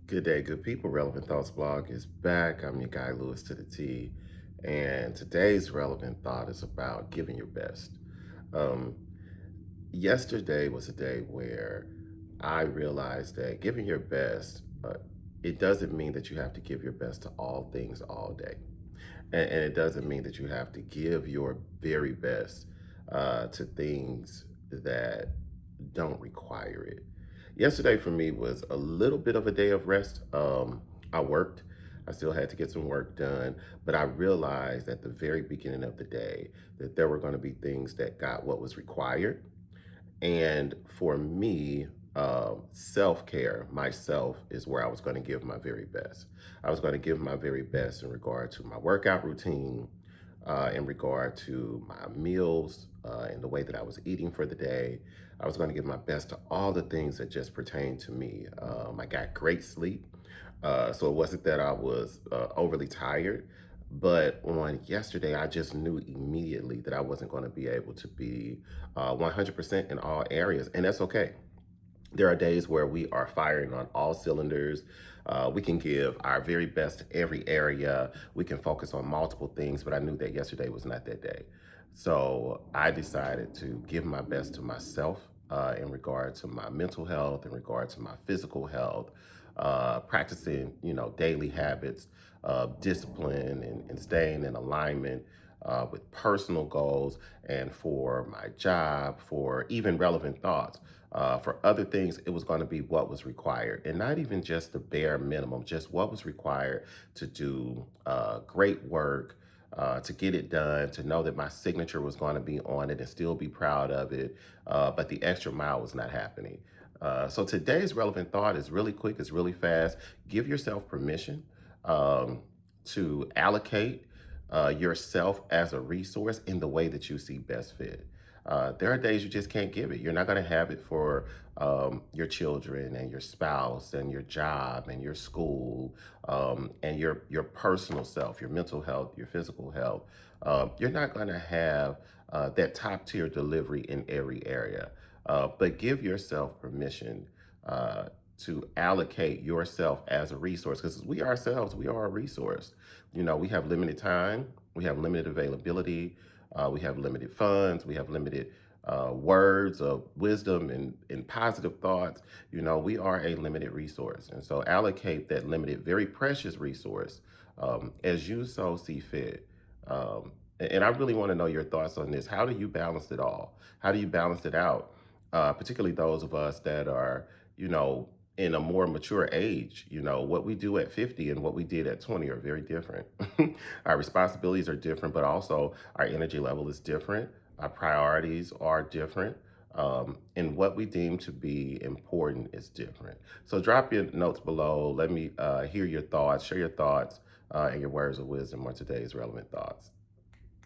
Good day, good people. Relevant Thoughts blog is back. I'm your guy, Lewis to the T. And today's relevant thought is about giving your best. Um, Yesterday was a day where I realized that giving your best, it doesn't mean that you have to give your best to all things all day. And it doesn't mean that you have to give your very best to things that don't require it. Yesterday for me was a little bit of a day of rest. I worked. I still had to get some work done, but I realized at the very beginning of the day that there were going to be things that got what was required. And for me, self care, myself, is where I was going to give my very best. I was going to give my very best in regard to my workout routine, in regard to my meals, and the way that I was eating for the day. I was going to give my best to all the things that just pertain to me. I got great sleep. So it wasn't that I was overly tired, but on yesterday, I just knew immediately that I wasn't going to be able to be 100% in all areas, and that's okay. There are days where we are firing on all cylinders. We can give our very best to every area. We can focus on multiple things, but I knew that yesterday was not that day. So I decided to give my best to myself in regard to my mental health, in regard to my physical health, practicing, daily habits of discipline and staying in alignment with personal goals and for my job, for even relevant thoughts. For other things, it was going to be what was required, and not even just the bare minimum, just what was required to do great work, to get it done, to know that my signature was going to be on it and still be proud of it. But the extra mile was not happening. So today's relevant thought is really quick, it's really fast. Give yourself permission um, to allocate yourself as a resource in the way that you see best fit. There are days you just can't give it. You're not going to have it for your children and your spouse and your job and your school and your personal self, your mental health, your physical health. You're not going to have that top tier delivery in every area, but give yourself permission to allocate yourself as a resource because we ourselves, we are a resource. We have limited time, we have limited availability, we have limited funds, we have limited words of wisdom and positive thoughts. We are a limited resource. And so allocate that limited, very precious resource as you so see fit. And I really want to know your thoughts on this. How do you balance it all? How do you balance it out? Particularly those of us that are, in a more mature age. What we do at 50 and what we did at 20 are very different. Our responsibilities are different, but also our energy level is different. Our priorities are different. And what we deem to be important is different. So drop your notes below. Let me hear your thoughts, share your thoughts, and your words of wisdom on today's relevant thoughts.